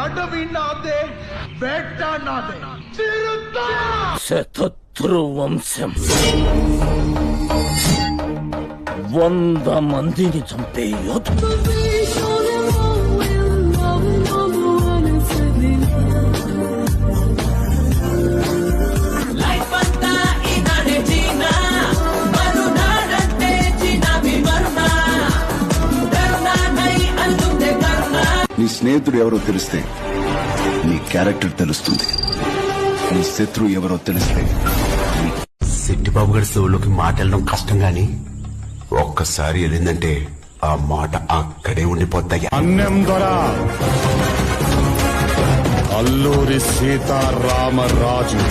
అడవి నాదే, వేట నాదే. శతత్రు వంశం 100 మందిని చంపే యోధుడు. నీ స్నేహితుడు ఎవరో తెలిస్తే నీ క్యారెక్టర్ తెలుస్తుంది. నీ శత్రువు ఎవరో తెలిస్తే సిట్టిబాబు గారి చెవులోకి మాట వెళ్ళడం కష్టం గాని ఒక్కసారి వెళ్ళిందంటే ఆ మాట అక్కడే ఉండిపోతాయి. అన్నం దొర అల్లూరి సీతారామరాజు